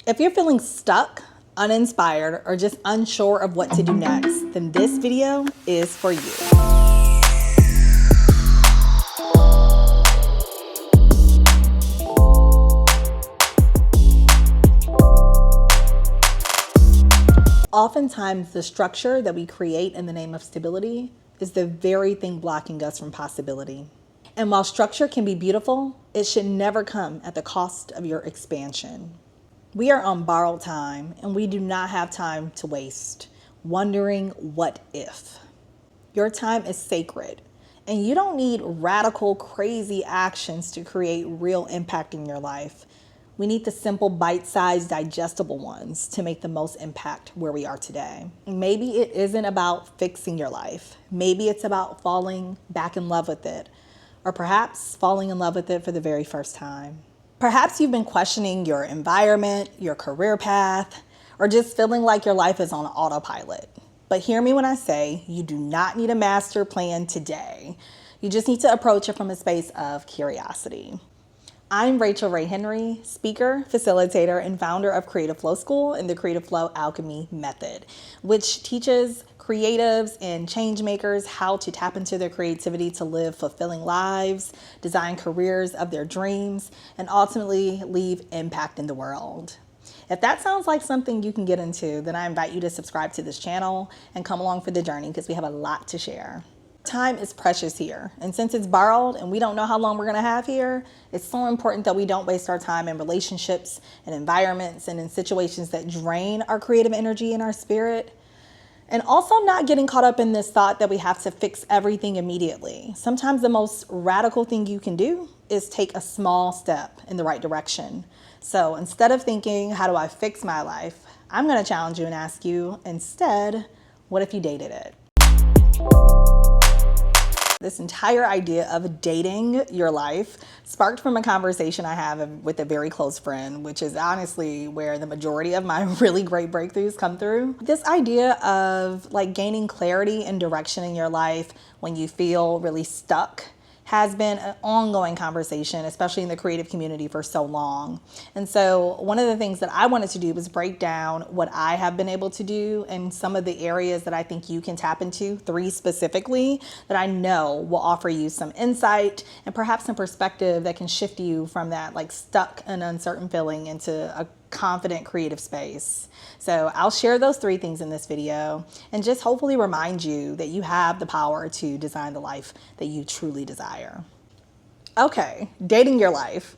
If you're feeling stuck, uninspired, or just unsure of what to do next, then this video is for you. Oftentimes, the structure that we create in the name of stability is the very thing blocking us from possibility. And while structure can be beautiful, it should never come at the cost of your expansion. We are on borrowed time, and we do not have time to waste wondering what if. Your time is sacred, and you don't need radical, crazy actions to create real impact in your life. We need the simple, bite-sized, digestible ones to make the most impact where we are today. Maybe it isn't about fixing your life. Maybe it's about falling back in love with it, or perhaps falling in love with it for the very first time. Perhaps you've been questioning your environment, your career path, or just feeling like your life is on autopilot. But hear me when I say you do not need a master plan today. You just need to approach it from a space of curiosity. I'm Rachel Rai Henry, speaker, facilitator, and founder of Creative Flow School and the Creative Flow Alchemy Method, which teaches creatives and change makers how to tap into their creativity to live fulfilling lives, design careers of their dreams, and ultimately leave impact in the world. If that sounds like something you can get into, then I invite you to subscribe to this channel and come along for the journey because we have a lot to share. Time is precious here, and since it's borrowed and we don't know how long we're gonna have here, it's so important that we don't waste our time in relationships and environments and in situations that drain our creative energy and our spirit. And also not getting caught up in this thought that we have to fix everything immediately. Sometimes the most radical thing you can do is take a small step in the right direction. So instead of thinking, how do I fix my life? I'm gonna challenge you and ask you instead, what if you dated it? This entire idea of dating your life sparked from a conversation I have with a very close friend, which is honestly where the majority of my really great breakthroughs come through. This idea of like gaining clarity and direction in your life when you feel really stuck has been an ongoing conversation, especially in the creative community for so long. And so one of the things that I wanted to do was break down what I have been able to do and some of the areas that I think you can tap into, 3 specifically, that I know will offer you some insight and perhaps some perspective that can shift you from that like stuck and uncertain feeling into a confident creative space. So I'll share those 3 things in this video and just hopefully remind you that you have the power to design the life that you truly desire. Okay, dating your life.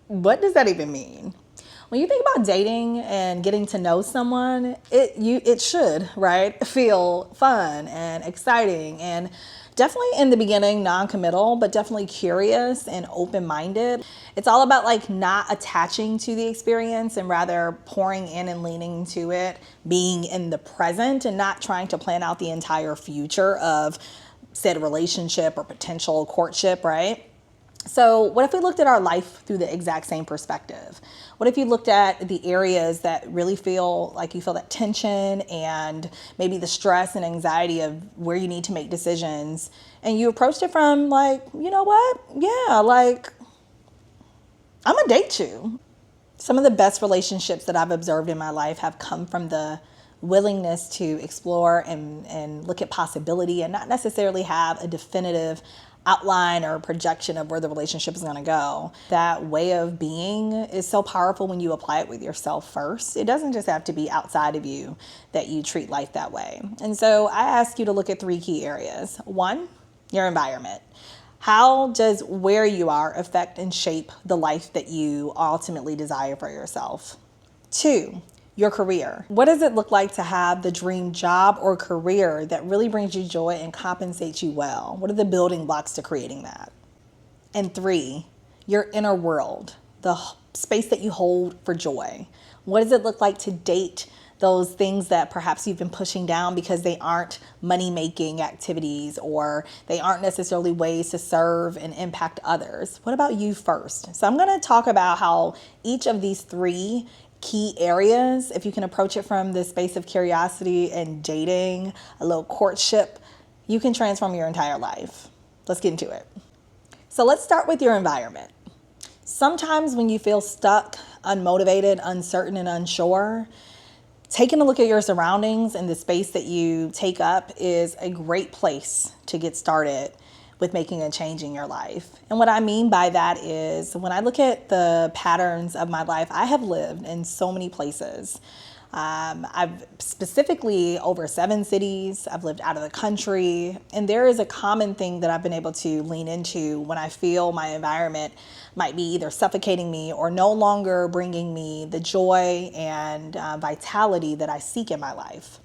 What does that even mean? When you think about dating and getting to know someone, it should, right, feel fun and exciting and definitely in the beginning non-committal, but definitely curious and open-minded. It's all about like not attaching to the experience and rather pouring in and leaning into it, being in the present and not trying to plan out the entire future of said relationship or potential courtship, right? So what if we looked at our life through the exact same perspective? What if you looked at the areas that really feel like you feel that tension and maybe the stress and anxiety of where you need to make decisions, and you approached it from like, you know what? Yeah, like I'm gonna date you. Some of the best relationships that I've observed in my life have come from the willingness to explore and look at possibility and not necessarily have a definitive outline or projection of where the relationship is going to go. That way of being is so powerful when you apply it with yourself first. It doesn't just have to be outside of you that you treat life that way. And so I ask you to look at 3 key areas. 1, your environment. How does where you are affect and shape the life that you ultimately desire for yourself? 2, your career. What does it look like to have the dream job or career that really brings you joy and compensates you well? What are the building blocks to creating that? And 3, your inner world, the space that you hold for joy. What does it look like to date those things that perhaps you've been pushing down because they aren't money-making activities or they aren't necessarily ways to serve and impact others? What about you first? So I'm going to talk about how each of these 3 key areas, if you can approach it from the space of curiosity and dating, a little courtship, you can transform your entire life. Let's get into it. So let's start with your environment. Sometimes when you feel stuck, unmotivated, uncertain, and unsure, taking a look at your surroundings and the space that you take up is a great place to get started with making a change in your life. And what I mean by that is when I look at the patterns of my life, I have lived in so many places. I've specifically over 7 cities. I've lived out of the country. And there is a common thing that I've been able to lean into when I feel my environment might be either suffocating me or no longer bringing me the joy and vitality that I seek in my life.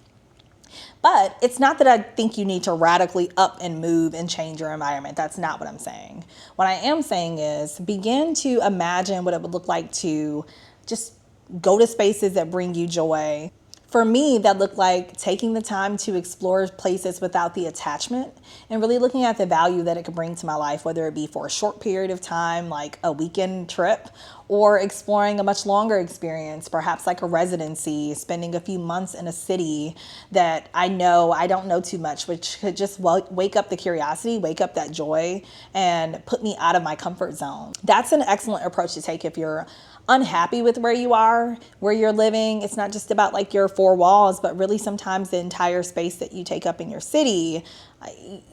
But it's not that I think you need to radically up and move and change your environment. That's not what I'm saying. What I am saying is begin to imagine what it would look like to just go to spaces that bring you joy. For me, that looked like taking the time to explore places without the attachment and really looking at the value that it could bring to my life, whether it be for a short period of time, like a weekend trip, or exploring a much longer experience, perhaps like a residency, spending a few months in a city that I know I don't know too much, which could just wake up the curiosity, wake up that joy, and put me out of my comfort zone. That's an excellent approach to take if you're unhappy with where you are, where you're living. It's not just about like your 4 walls, but really sometimes the entire space that you take up in your city.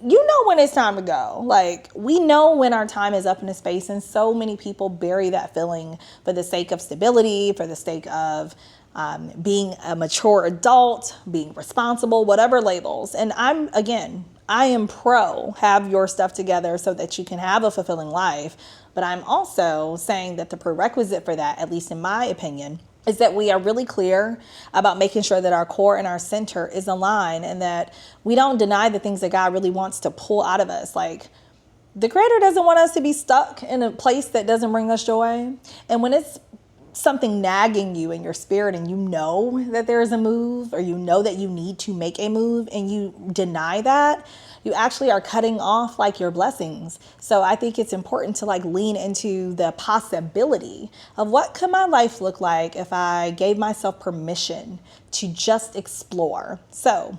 You know when it's time to go. Like, we know when our time is up in a space, and so many people bury that feeling for the sake of stability, for the sake of being a mature adult, being responsible, whatever labels. And I am pro have your stuff together so that you can have a fulfilling life. But I'm also saying that the prerequisite for that, at least in my opinion, is that we are really clear about making sure that our core and our center is aligned and that we don't deny the things that God really wants to pull out of us. Like, the Creator doesn't want us to be stuck in a place that doesn't bring us joy. And when it's something nagging you in your spirit and you know that there is a move, or you know that you need to make a move, and you deny that, you actually are cutting off like your blessings. So I think it's important to like lean into the possibility of what could my life look like if I gave myself permission to just explore. So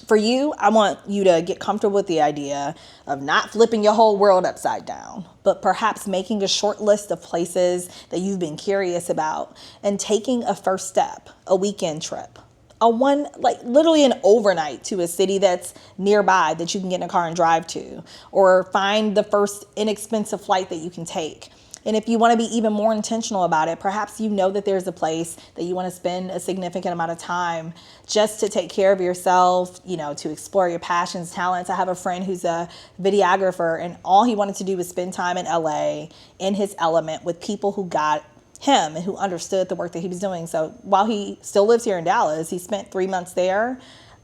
for you, I want you to get comfortable with the idea of not flipping your whole world upside down, but perhaps making a short list of places that you've been curious about and taking a first step, a weekend trip, literally an overnight to a city that's nearby that you can get in a car and drive to, or find the first inexpensive flight that you can take. And if you want to be even more intentional about it, perhaps you know that there's a place that you want to spend a significant amount of time just to take care of yourself, to explore your passions, talents. I have a friend who's a videographer, and all he wanted to do was spend time in LA in his element with people who got him and who understood the work that he was doing. So while he still lives here in Dallas, he spent 3 months there,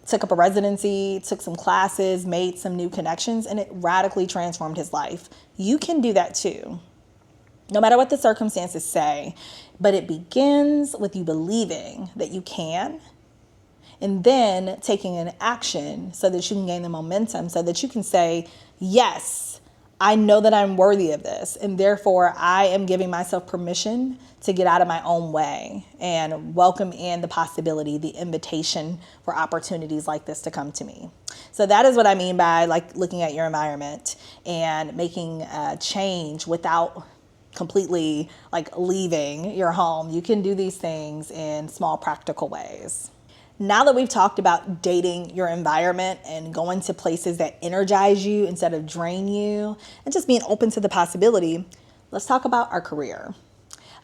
took up a residency, took some classes, made some new connections, and it radically transformed his life. You can do that too, no matter what the circumstances say, but it begins with you believing that you can, and then taking an action so that you can gain the momentum, so that you can say, yes, I know that I'm worthy of this, and therefore I am giving myself permission to get out of my own way and welcome in the possibility, the invitation for opportunities like this to come to me. So that is what I mean by like looking at your environment and making a change without completely like leaving your home. You can do these things in small practical ways. Now that we've talked about dating your environment and going to places that energize you instead of drain you, and just being open to the possibility, let's talk about our career.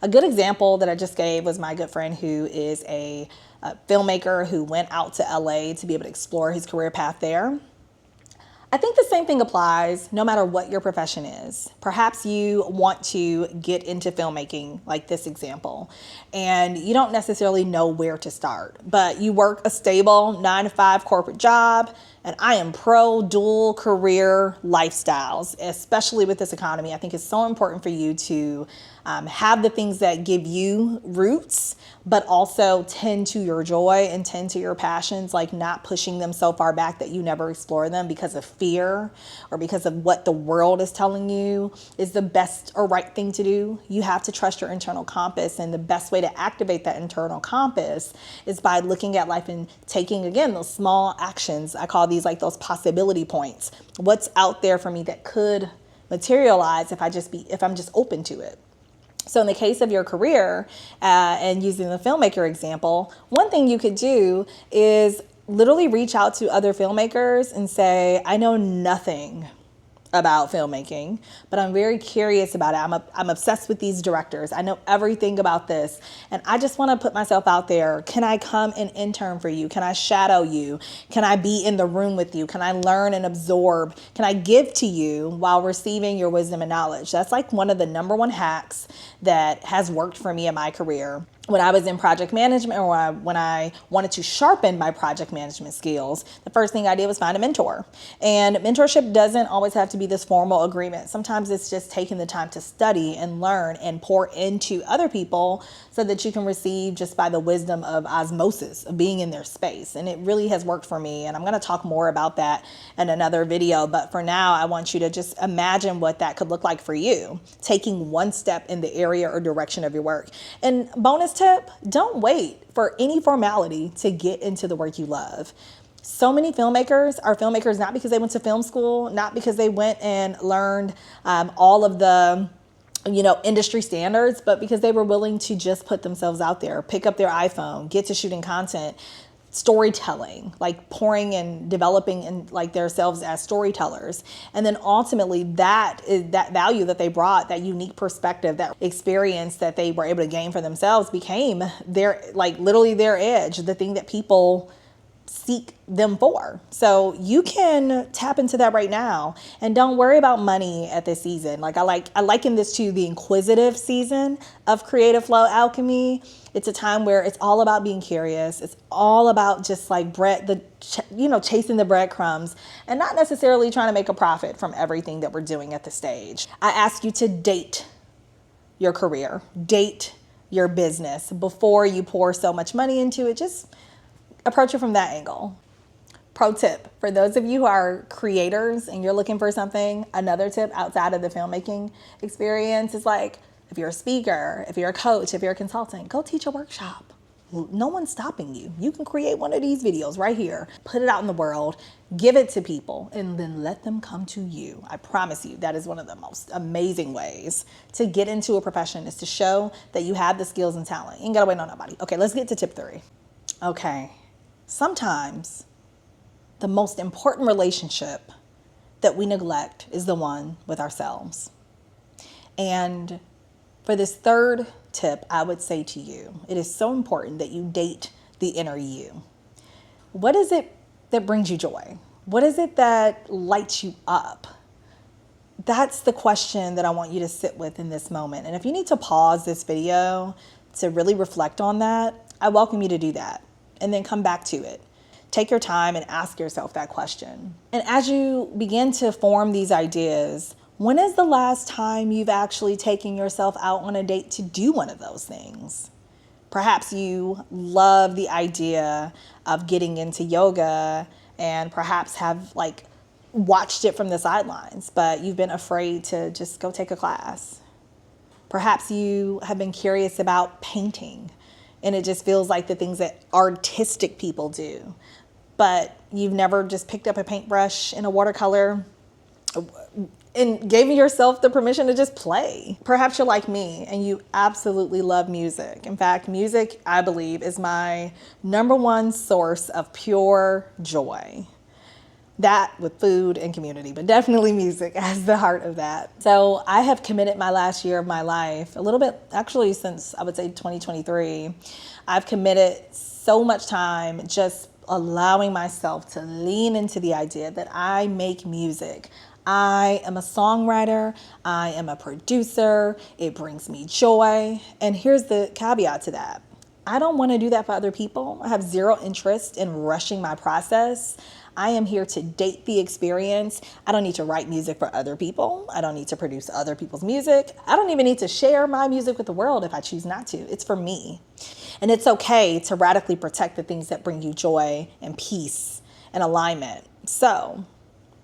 A good example that I just gave was my good friend who is a filmmaker who went out to LA to be able to explore his career path there. I think the same thing applies no matter what your profession is. Perhaps you want to get into filmmaking, like this example, and you don't necessarily know where to start, but you work a stable 9-to-5 corporate job, and I am pro dual career lifestyles, especially with this economy. I think it's so important for you to have the things that give you roots, but also tend to your joy and tend to your passions, like not pushing them so far back that you never explore them because of fear or because of what the world is telling you is the best or right thing to do. You have to trust your internal compass, and the best way to activate that internal compass is by looking at life and taking, again, those small actions. I call these like those possibility points. What's out there for me that could materialize if I'm just open to it? So in the case of your career, and using the filmmaker example, one thing you could do is literally reach out to other filmmakers and say, I know nothing about filmmaking, but I'm very curious about it. I'm obsessed with these directors. I know everything about this, and I just want to put myself out there. Can I come and intern for you? Can I shadow you? Can I be in the room with you? Can I learn and absorb? Can I give to you while receiving your wisdom and knowledge? That's like one of the number one hacks that has worked for me in my career. When I was in project management, or when I wanted to sharpen my project management skills, the first thing I did was find a mentor. And mentorship doesn't always have to be this formal agreement. Sometimes it's just taking the time to study and learn and pour into other people so that you can receive just by the wisdom of osmosis, of being in their space. And it really has worked for me. And I'm going to talk more about that in another video. But for now, I want you to just imagine what that could look like for you, taking one step in the area or direction of your work. And bonus tip, don't wait for any formality to get into the work you love. So many filmmakers are filmmakers not because they went to film school, not because they went and learned all of the industry standards, but because they were willing to just put themselves out there, pick up their iPhone, get to shooting content, storytelling, like pouring and developing and like themselves as storytellers. And then ultimately that is that value that they brought, that unique perspective, that experience that they were able to gain for themselves became their, like literally their edge, the thing that people seek them for. So you can tap into that right now, and don't worry about money at this season. Like I liken this to the inquisitive season of creative flow alchemy. It's a time where it's all about being curious. It's all about just like chasing the breadcrumbs and not necessarily trying to make a profit from everything that we're doing at the stage. I ask you to date your career, date your business before you pour so much money into it. Just approach it from that angle. Pro tip, for those of you who are creators and you're looking for something, another tip outside of the filmmaking experience is like, if you're a speaker, if you're a coach, if you're a consultant, go teach a workshop. No one's stopping you. You can create one of these videos right here, put it out in the world, give it to people, and then let them come to you. I promise you, that is one of the most amazing ways to get into a profession, is to show that you have the skills and talent. You ain't gotta wait on nobody. Okay, let's get to tip 3. Okay. Sometimes the most important relationship that we neglect is the one with ourselves. And for this third tip, I would say to you, it is so important that you date the inner you. What is it that brings you joy? What is it that lights you up? That's the question that I want you to sit with in this moment. And if you need to pause this video to really reflect on that, I welcome you to do that. And then come back to it. Take your time and ask yourself that question. And as you begin to form these ideas, when is the last time you've actually taken yourself out on a date to do one of those things? Perhaps you love the idea of getting into yoga and perhaps have like watched it from the sidelines, but you've been afraid to just go take a class. Perhaps you have been curious about painting, and it just feels like the things that artistic people do. But you've never just picked up a paintbrush and a watercolor and gave yourself the permission to just play. Perhaps you're like me and you absolutely love music. In fact, music, I believe, is my number one source of pure joy. That with food and community, but definitely music as the heart of that. So I have committed my last year of my life, a little bit, actually since I would say 2023, I've committed so much time just allowing myself to lean into the idea that I make music. I am a songwriter, I am a producer, it brings me joy. And here's the caveat to that. I don't want to do that for other people. I have zero interest in rushing my process. I am here to date the experience. I don't need to write music for other people. I don't need to produce other people's music. I don't even need to share my music with the world if I choose not to. It's for me. And it's okay to radically protect the things that bring you joy and peace and alignment. So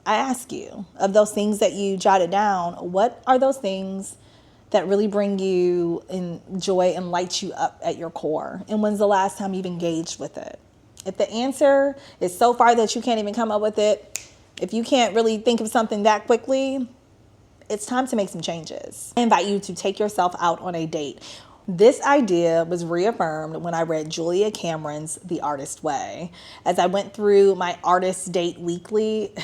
I ask you, of those things that you jotted down, what are those things that really bring you in joy and light you up at your core? And when's the last time you've engaged with it? If the answer is so far that you can't even come up with it, if you can't really think of something that quickly, it's time to make some changes. I invite you to take yourself out on a date. This idea was reaffirmed when I read Julia Cameron's The Artist Way. As I went through my artist date weekly,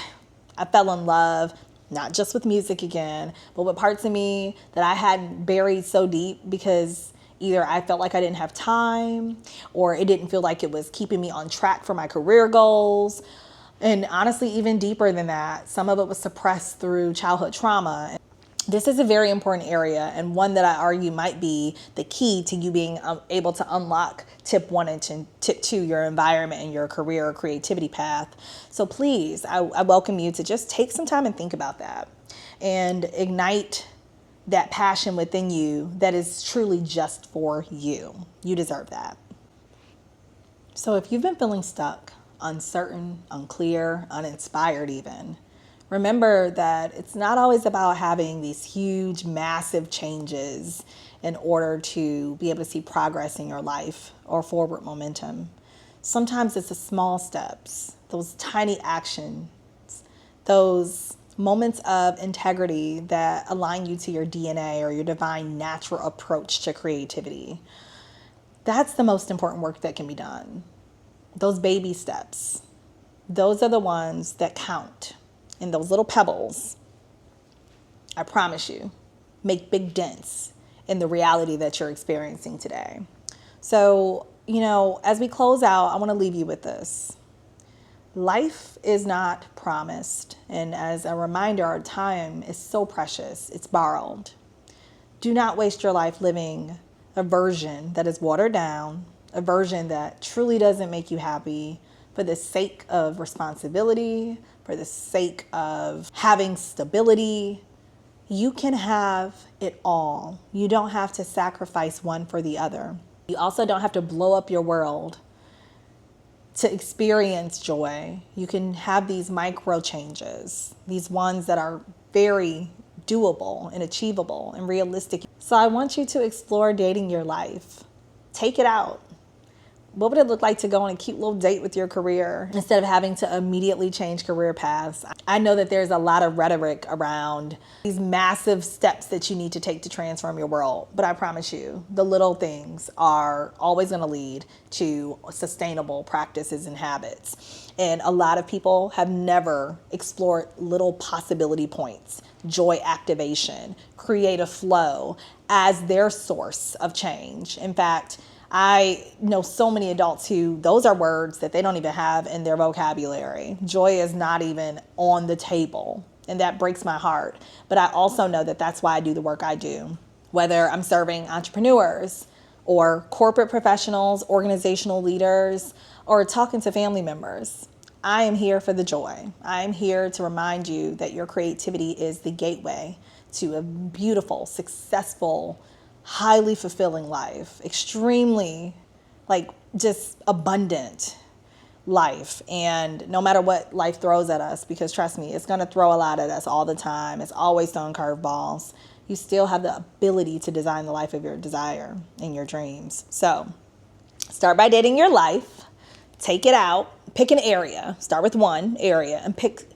I fell in love, not just with music again, but with parts of me that I had buried so deep because either I felt like I didn't have time or it didn't feel like it was keeping me on track for my career goals. And honestly, even deeper than that, some of it was suppressed through childhood trauma. This is a very important area and one that I argue might be the key to you being able to unlock tip 1 and tip 2, your environment and your career or creativity path. So please, I welcome you to just take some time and think about that and ignite that passion within you that is truly just for you. You deserve that. So if you've been feeling stuck, uncertain, unclear, uninspired even, remember that it's not always about having these huge, massive changes in order to be able to see progress in your life or forward momentum. Sometimes it's the small steps, those tiny actions, those moments of integrity that align you to your DNA or your divine natural approach to creativity. That's the most important work that can be done. Those baby steps, those are the ones that count. And those little pebbles, I promise you, make big dents in the reality that you're experiencing today. So, as we close out, I want to leave you with this. Life is not promised. And as a reminder, our time is so precious. It's borrowed. Do not waste your life living a version that is watered down, a version that truly doesn't make you happy for the sake of responsibility, for the sake of having stability. You can have it all. You don't have to sacrifice one for the other. You also don't have to blow up your world to experience joy. You can have these micro changes, these ones that are very doable and achievable and realistic. So I want you to explore dating your life. Take it out. What would it look like to go on a cute little date with your career instead of having to immediately change career paths? I know that there's a lot of rhetoric around these massive steps that you need to take to transform your world, but I promise you, the little things are always going to lead to sustainable practices and habits. And a lot of people have never explored little possibility points, joy activation, creative flow as their source of change. In fact, I know so many adults who those are words that they don't even have in their vocabulary. Joy is not even on the table, and that breaks my heart. But I also know that that's why I do the work I do, whether I'm serving entrepreneurs or corporate professionals, organizational leaders, or talking to family members. I am here for the joy. I am here to remind you that your creativity is the gateway to a beautiful, successful, highly fulfilling life, extremely just abundant life. And no matter what life throws at us, because trust me, it's going to throw a lot at us all the time. It's always throwing curveballs. You still have the ability to design the life of your desire and your dreams. So start by dating your life, take it out, pick an area, start with one area and pick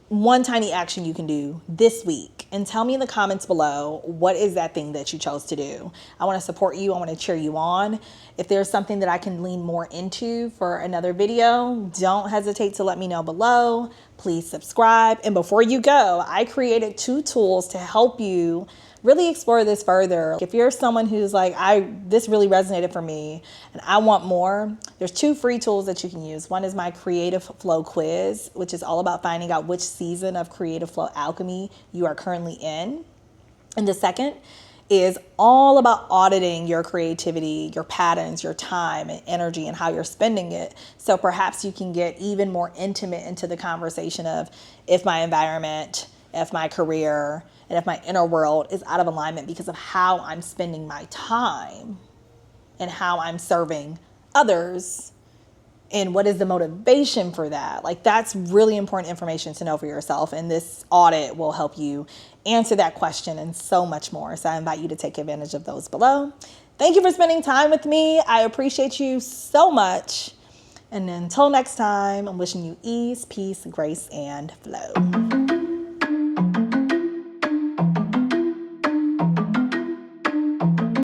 one tiny action you can do this week and tell me in the comments below, what is that thing that you chose to do? I want to support you. I want to cheer you on. If there's something that I can lean more into for another video, don't hesitate to let me know below. Please subscribe. And before you go, I created 2 tools to help you really explore this further. If you're someone who's like, this really resonated for me and I want more, there's 2 free tools that you can use. One is my Creative Flow quiz, which is all about finding out which season of Creative Flow alchemy you are currently in. And the second is all about auditing your creativity, your patterns, your time and energy and how you're spending it. So perhaps you can get even more intimate into the conversation of if my environment, if my career, and if my inner world is out of alignment because of how I'm spending my time and how I'm serving others and what is the motivation for that. That's really important information to know for yourself. And this audit will help you answer that question and so much more. So I invite you to take advantage of those below. Thank you for spending time with me. I appreciate you so much. And until next time, I'm wishing you ease, peace, grace, and flow.